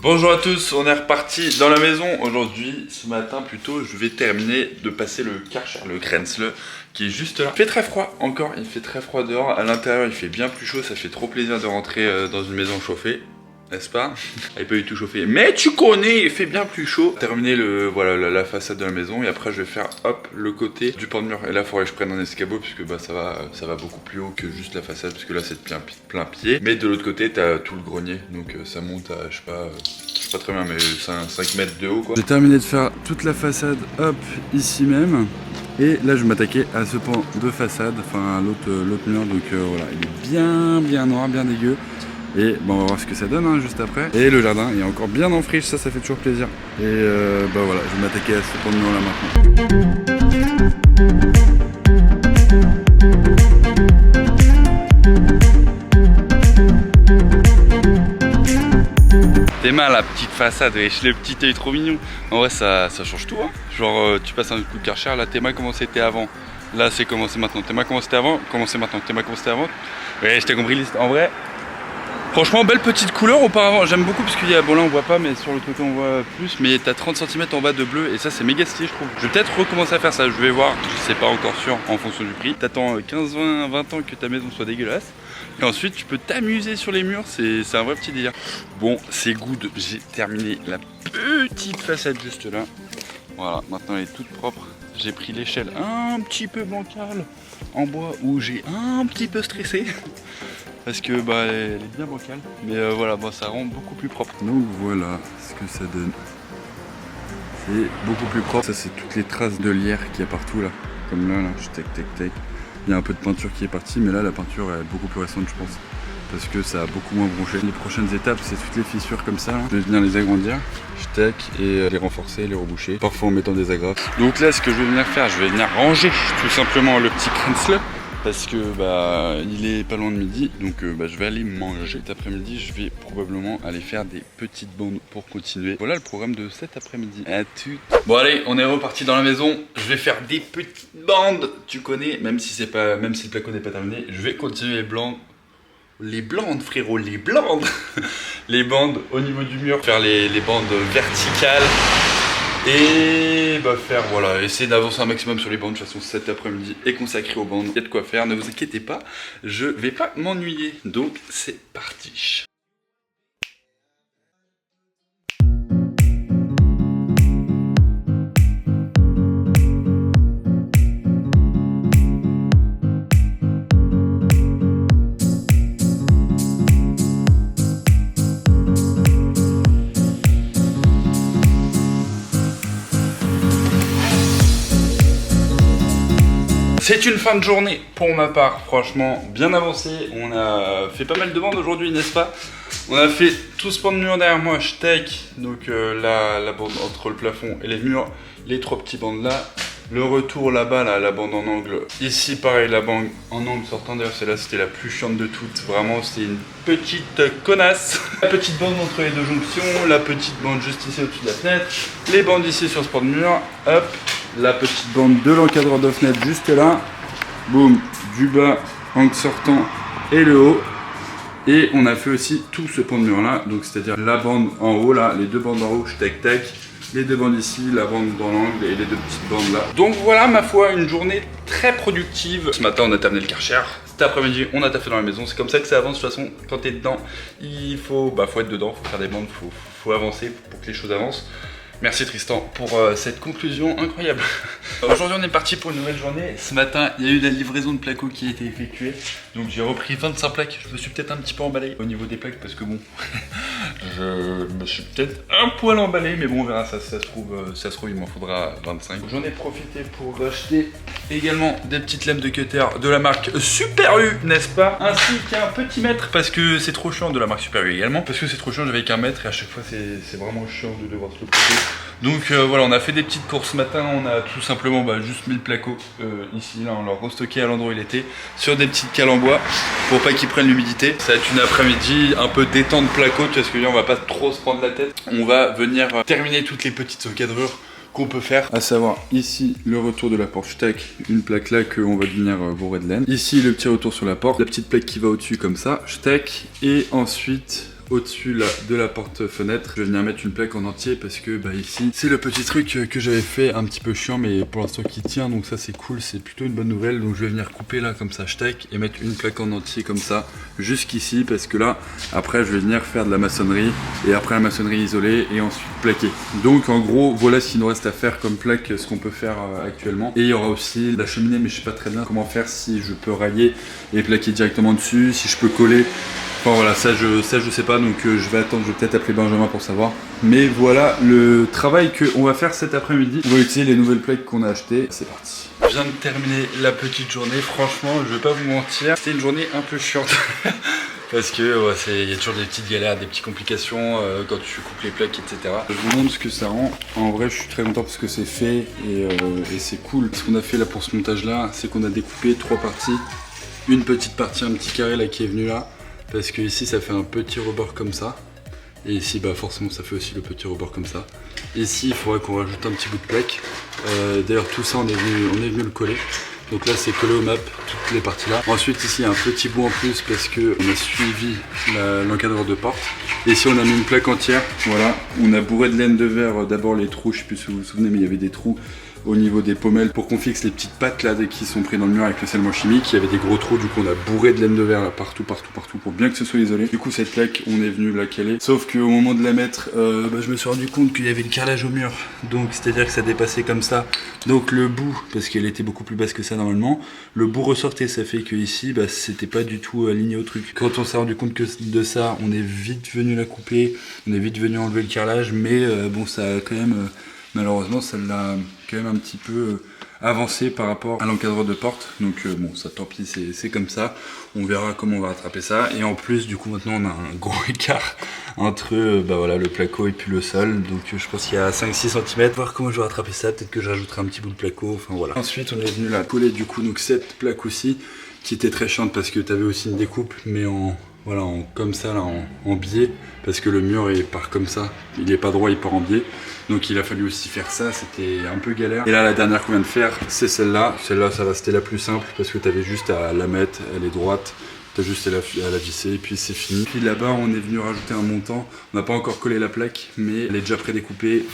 Bonjour à tous, on est reparti dans la maison. Aujourd'hui, ce matin plutôt, je vais terminer de passer le Karcher, le Grenzle, qui est juste là. Il fait très froid encore, il fait très froid dehors. À l'intérieur, il fait bien plus chaud, ça fait trop plaisir de rentrer dans une maison chauffée. N'est-ce pas? Elle n'est pas du tout chauffée. Mais tu connais, il fait bien plus chaud. Terminer voilà, la façade de la maison et après je vais faire hop le côté du pan de mur. Et là il faudrait que je prenne un escabeau puisque bah, ça va beaucoup plus haut que juste la façade puisque là c'est plein pied. Mais de l'autre côté t'as tout le grenier donc ça monte à je sais pas très bien mais 5 mètres de haut quoi. J'ai terminé de faire toute la façade hop ici même. Et là je vais m'attaquer à ce pan de façade, enfin l'autre mur donc voilà il est bien noir, bien dégueu. Et bon, on va voir ce que ça donne hein, juste après. Et le jardin est encore bien en friche, ça fait toujours plaisir. Et bah voilà, je vais m'attaquer à ce pan de mur là maintenant. T'es mal la petite façade, wesh, le petit œil trop mignon. En vrai ça change tout hein. Genre tu passes un coup de Karcher, là t'es mal comment c'était avant. Là c'est comment c'est maintenant. T'es mal comment c'était avant, comment c'est maintenant. T'es mal comment c'était avant. Ouais je t'ai compris en vrai. Franchement, belle petite couleur auparavant, j'aime beaucoup parce qu'il y a, bon là on voit pas mais sur le côté on voit plus, mais t'as 30 cm en bas de bleu et ça c'est méga stylé je trouve. Je vais peut-être recommencer à faire ça, je vais voir, c'est pas encore sûr en fonction du prix. T'attends 15, 20 ans que ta maison soit dégueulasse et ensuite tu peux t'amuser sur les murs, c'est un vrai petit délire. Bon c'est good, j'ai terminé la petite façade juste là. Voilà, maintenant elle est toute propre. J'ai pris l'échelle un petit peu bancale en bois où j'ai un petit peu stressé. Parce que bah elle est bien bancale, mais voilà, bah, ça rend beaucoup plus propre. Donc voilà ce que ça donne. C'est beaucoup plus propre. Ça c'est toutes les traces de lierre qu'il y a partout là. Comme là, tac. Il y a un peu de peinture qui est partie, mais là la peinture est beaucoup plus récente je pense. Parce que ça a beaucoup moins bronché. Les prochaines étapes c'est toutes les fissures comme ça là. Je vais venir les agrandir, et les renforcer, les reboucher. Parfois en mettant des agrafes. Donc là ce que je vais venir faire, je vais venir ranger tout simplement le petit Grenzle. Parce que bah il est pas loin de midi, donc bah, je vais aller manger cet après-midi. Je vais probablement aller faire des petites bandes pour continuer. Voilà le programme de cet après-midi. À tout. Bon allez, on est reparti dans la maison. Je vais faire des petites bandes. Tu connais, même si le placo n'est pas terminé, je vais continuer les bandes frérot, les bandes. Les bandes au niveau du mur, faire les bandes verticales. Et bah faire voilà, essayer d'avancer un maximum sur les bandes. De toute façon cet après-midi est consacré aux bandes. Il y a de quoi faire, ne vous inquiétez pas, je vais pas m'ennuyer. Donc c'est parti. C'est une fin de journée pour ma part, franchement bien avancé. On a fait pas mal de bandes aujourd'hui, n'est-ce pas? On a fait tout ce pan de mur derrière moi, je take donc la bande entre le plafond et les murs, les 3 petits bandes là, le retour là-bas, là, la bande en angle. Ici pareil, la bande en angle sortant, d'ailleurs celle-là c'était la plus chiante de toutes, vraiment c'était une petite connasse. La petite bande entre les deux jonctions, la petite bande juste ici au-dessus de la fenêtre, les bandes ici sur ce pan de mur, hop. La petite bande de l'encadreur de fenêtre juste là, boum, du bas, angle sortant et le haut. Et on a fait aussi tout ce pan de mur là, donc c'est à dire la bande en haut là, les 2 bandes en haut, tac, les 2 bandes ici, la bande dans l'angle et les 2 petites bandes là. Donc voilà ma foi, une journée très productive. Ce matin on a terminé le Karcher, cet après-midi on a taffé dans la maison, c'est comme ça que ça avance de toute façon. Quand t'es dedans, il faut être dedans, faut faire des bandes, faut avancer pour que les choses avancent. Merci Tristan pour cette conclusion incroyable. Aujourd'hui on est parti pour une nouvelle journée. Ce matin il y a eu la livraison de placo qui a été effectuée. Donc j'ai repris 25 plaques. Je me suis peut-être un petit peu emballé au niveau des plaques parce que bon, je me suis peut-être un poil emballé. Mais bon on verra, ça se trouve il m'en faudra 25. J'en ai profité pour acheter également des petites lames de cutter de la marque Super U, n'est-ce pas? Ainsi qu'un petit mètre parce que c'est trop chiant, de la marque Super U également. Parce que c'est trop chiant, j'avais qu'un mètre et à chaque fois c'est vraiment chiant de devoir se le couper. Donc voilà, on a fait des petites courses ce matin, on a tout simplement juste mis le placo ici, là on l'a restocké à l'endroit où il était, sur des petites cales en bois, pour pas qu'ils prennent l'humidité. Ça va être une après-midi un peu détente placo, tu vois ce que je veux dire, on va pas trop se prendre la tête. On va venir terminer toutes les petites encadrures qu'on peut faire, à savoir ici le retour de la porte, tac, une plaque là qu'on va venir bourrer de laine. Ici le petit retour sur la porte, la petite plaque qui va au-dessus comme ça, tac, et ensuite au-dessus là de la porte-fenêtre. Je vais venir mettre une plaque en entier parce que bah ici c'est le petit truc que j'avais fait un petit peu chiant mais pour l'instant qui tient, donc ça c'est cool, c'est plutôt une bonne nouvelle. Donc je vais venir couper là comme ça hashtag et mettre une plaque en entier comme ça jusqu'ici parce que là après je vais venir faire de la maçonnerie et après la maçonnerie isolée et ensuite plaquer. Donc en gros voilà ce qu'il nous reste à faire comme plaque, ce qu'on peut faire actuellement. Et il y aura aussi la cheminée mais je sais pas très bien comment faire, si je peux railler et plaquer directement dessus, si je peux coller. Enfin voilà, ça je sais pas, donc je vais attendre, je vais peut-être appeler Benjamin pour savoir. Mais voilà le travail qu'on va faire cet après-midi. On va utiliser les nouvelles plaques qu'on a achetées. C'est parti. Je viens de terminer la petite journée, franchement je vais pas vous mentir, c'était une journée un peu chiante. Parce que il y a toujours des petites galères, des petites complications quand tu coupes les plaques, etc. Je vous montre ce que ça rend. En vrai je suis très content parce que c'est fait et c'est cool. Ce qu'on a fait là pour ce montage là, c'est qu'on a découpé 3 parties. Une petite partie, un petit carré là qui est venu là. Parce que ici ça fait un petit rebord comme ça. Et ici bah forcément ça fait aussi le petit rebord comme ça. Ici il faudrait qu'on rajoute un petit bout de plaque. D'ailleurs tout ça on est venu le coller. Donc là c'est collé au map, toutes les parties là. Ensuite ici il y a un petit bout en plus parce qu'on a suivi l'encadreur de porte. Et ici on a mis une plaque entière, voilà. On a bourré de laine de verre d'abord les trous, je sais plus si vous vous souvenez mais il y avait des trous au niveau des pommelles pour qu'on fixe les petites pattes là qui sont prises dans le mur avec le scellement chimique. Il y avait des gros trous, du coup on a bourré de laine de verre là partout pour bien que ce soit isolé. Du coup cette plaque on est venu la caler, sauf qu'au moment de la mettre je me suis rendu compte qu'il y avait le carrelage au mur, donc c'est à dire que ça dépassait comme ça, donc le bout, parce qu'elle était beaucoup plus basse que ça normalement, le bout ressortait, ça fait que ici c'était pas du tout aligné au truc. Quand on s'est rendu compte de ça, on est vite venu la couper, on est vite venu enlever le carrelage, mais bon ça a quand même malheureusement ça l'a quand même un petit peu avancé par rapport à l'encadreur de porte, donc bon ça tant pis, c'est comme ça, on verra comment on va rattraper ça. Et en plus du coup maintenant on a un gros écart entre voilà, le placo et puis le sol, donc je pense qu'il y a 5-6 cm, voir comment je vais rattraper ça, peut-être que je rajouterai un petit bout de placo, enfin voilà. Ensuite on est venu là coller du coup donc cette plaque aussi qui était très chiante parce que tu avais aussi une découpe mais voilà, comme ça là, en biais, parce que le mur il part comme ça, il est pas droit, il part en biais. Donc il a fallu aussi faire ça, c'était un peu galère. Et là la dernière qu'on vient de faire, c'est celle-là. Celle-là ça va, c'était la plus simple parce que tu avais juste à la mettre, elle est droite. T'as juste à la visser et puis c'est fini. Puis là-bas on est venu rajouter un montant. On n'a pas encore collé la plaque mais elle est déjà prédécoupée,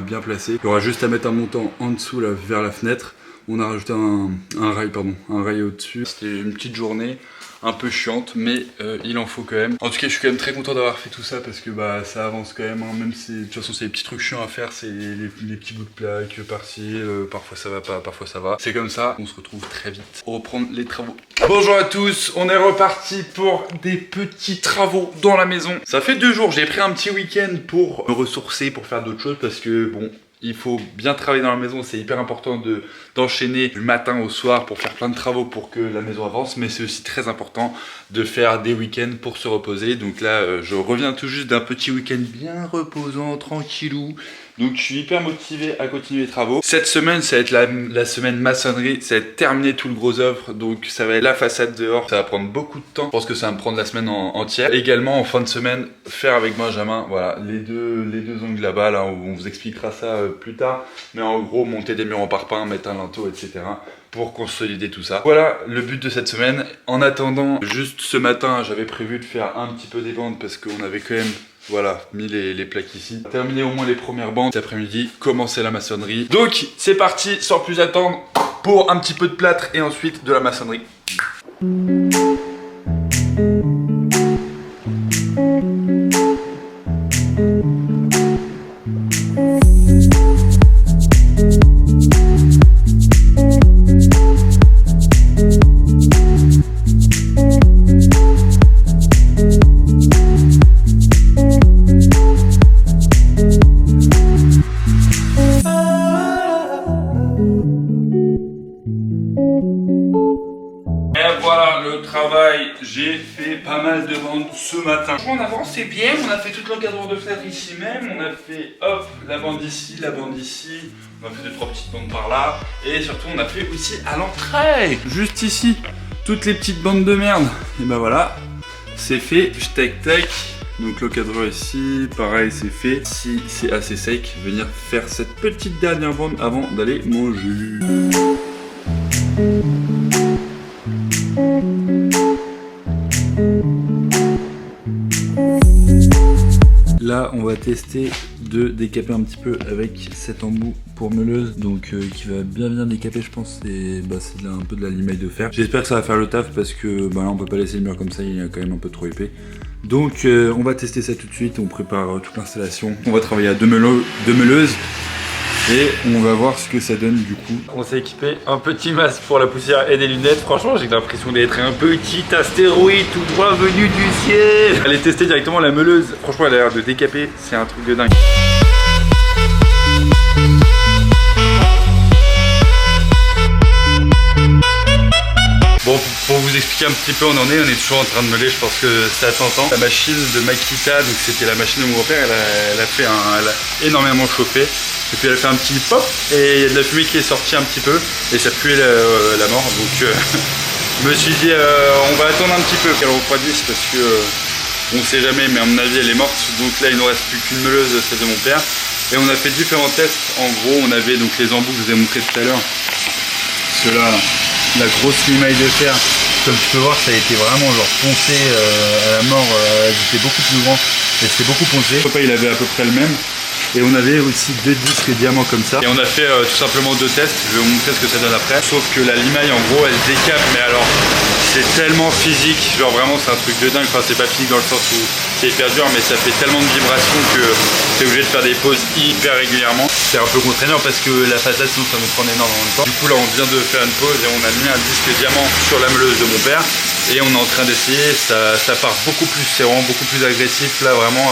bien placée. Il y aura juste à mettre un montant en dessous là, vers la fenêtre. On a rajouté un rail au-dessus. C'était une petite journée un peu chiante, mais il en faut quand même. En tout cas je suis quand même très content d'avoir fait tout ça parce que ça avance quand même, hein. Même si de toute façon c'est les petits trucs chiants à faire, c'est les petits bouts de plaque par-ci, parfois ça va pas, parfois ça va. C'est comme ça, on se retrouve très vite pour reprendre les travaux. Bonjour à tous, on est reparti pour des petits travaux dans la maison. Ça fait 2 jours, j'ai pris un petit week-end pour me ressourcer, pour faire d'autres choses parce que bon, il faut bien travailler dans la maison, c'est hyper important d'enchaîner du matin au soir pour faire plein de travaux pour que la maison avance, mais c'est aussi très important de faire des week-ends pour se reposer. Donc là, je reviens tout juste d'un petit week-end bien reposant, tranquillou. Donc je suis hyper motivé à continuer les travaux. Cette semaine, ça va être la semaine maçonnerie, ça va être terminer tout le gros œuvre, donc ça va être la façade dehors, ça va prendre beaucoup de temps. Je pense que ça va me prendre la semaine entière. Également en fin de semaine, faire avec Benjamin, voilà, les deux angles là-bas, là, on vous expliquera ça plus tard. Mais en gros, monter des murs en parpaing, mettre un linteau, etc. pour consolider tout ça. Voilà le but de cette semaine. En attendant, juste ce matin, j'avais prévu de faire un petit peu des bandes parce qu'on avait quand même mis les plaques ici. Terminer au moins les premières bandes. Cet après-midi, commencer la maçonnerie. Donc, c'est parti, sans plus attendre, pour un petit peu de plâtre et ensuite de la maçonnerie. J'ai fait pas mal de bandes ce matin. On avance, c'est bien, on a fait tout l'encadrement de fenêtre ici même, on a fait hop, la bande ici, on a fait 2-3 petites bandes par là, et surtout on a fait aussi à l'entrée, juste ici, toutes les petites bandes de merde. Et ben voilà, c'est fait, tac tac. Donc l'encadreur ici, pareil c'est fait. Si c'est assez sec, venir faire cette petite dernière bande avant d'aller manger. là on va tester de décaper un petit peu avec cet embout pour meuleuse, donc qui va bien décaper je pense. C'est un peu de la limaille de fer. J'espère que ça va faire le taf parce que là on peut pas laisser le mur comme ça, il est quand même un peu trop épais. Donc on va tester ça tout de suite, on prépare toute l'installation. On va travailler à deux meuleuses. Et on va voir ce que ça donne du coup. On s'est équipé un petit masque pour la poussière et des lunettes. Franchement, j'ai l'impression d'être un petit astéroïde tout droit venu du ciel. Allez tester directement la meuleuse. Franchement, elle a l'air de décaper. C'est un truc de dingue. Bon, pour vous expliquer un petit peu où on en est toujours en train de meuler, je pense que ça s'entend. La machine de Makita, donc c'était la machine de mon grand-père, elle a énormément chauffé. Et puis elle a fait un petit pop et il y a de la fumée qui est sortie un petit peu et ça puait la mort. Donc je me suis dit on va attendre un petit peu qu'elle refroidisse parce que on sait jamais, mais à mon avis elle est morte. Donc là il ne nous reste plus qu'une meuleuse, celle de mon père. Et on a fait différents tests. En gros on avait donc les embouts que je vous ai montré tout à l'heure. Ceux-là, la grosse limaille de fer. Comme tu peux voir, ça a été vraiment genre poncé à la mort. C'était beaucoup plus grand et c'était beaucoup poncé. Mon papa il avait à peu près le même. Et on avait aussi deux disques diamants comme ça. Et on a fait tout simplement deux tests. Je vais vous montrer ce que ça donne après. Sauf que la limaille en gros elle décape, mais alors c'est tellement physique. Genre vraiment c'est un truc de dingue. Enfin c'est pas physique dans le sens où c'est hyper dur, mais ça fait tellement de vibrations que t'es obligé de faire des pauses hyper régulièrement. C'est un peu contraignant parce que la façade sinon ça nous prend énormément de temps. Du coup là on vient de faire une pause et on a mis un disque diamant sur la meuleuse de mon père. Et on est en train d'essayer, ça part beaucoup plus, c'est vraiment beaucoup plus agressif. Là vraiment,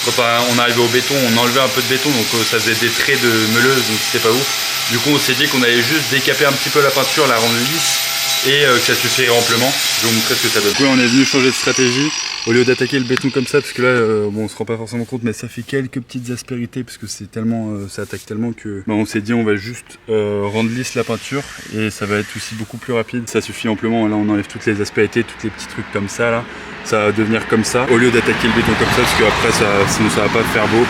quand on arrivait au béton, on enlevait un peu de béton, donc ça faisait des traits de meuleuse, donc c'était pas ouf. Du coup on s'est dit qu'on allait juste décaper un petit peu la peinture, la rendre lisse, et que ça suffirait amplement. Je vais vous montrer ce que ça donne. Du coup on est venu changer de stratégie, au lieu d'attaquer le béton comme ça, parce que là bon, on se rend pas forcément compte, mais ça fait quelques petites aspérités, parce que c'est tellement, ça attaque tellement que on s'est dit on va juste rendre lisse la peinture, et ça va être aussi beaucoup plus rapide. Ça suffit amplement, là on enlève toutes les aspérités, tous les petits trucs comme ça là, ça va devenir comme ça, au lieu d'attaquer le béton comme ça, parce qu'après sinon ça va pas faire beau.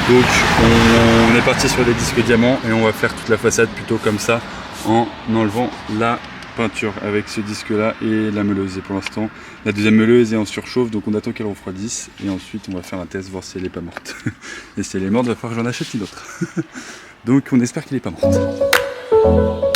Donc on est parti sur des disques diamants, et on va faire toute la façade plutôt comme ça, en enlevant la peinture avec ce disque là et la meuleuse. Et pour l'instant la deuxième meuleuse est en surchauffe, donc on attend qu'elle refroidisse et ensuite on va faire un test, voir si elle est pas morte. Et si elle est morte, il va falloir que j'en achète une autre. Donc on espère qu'elle est pas morte.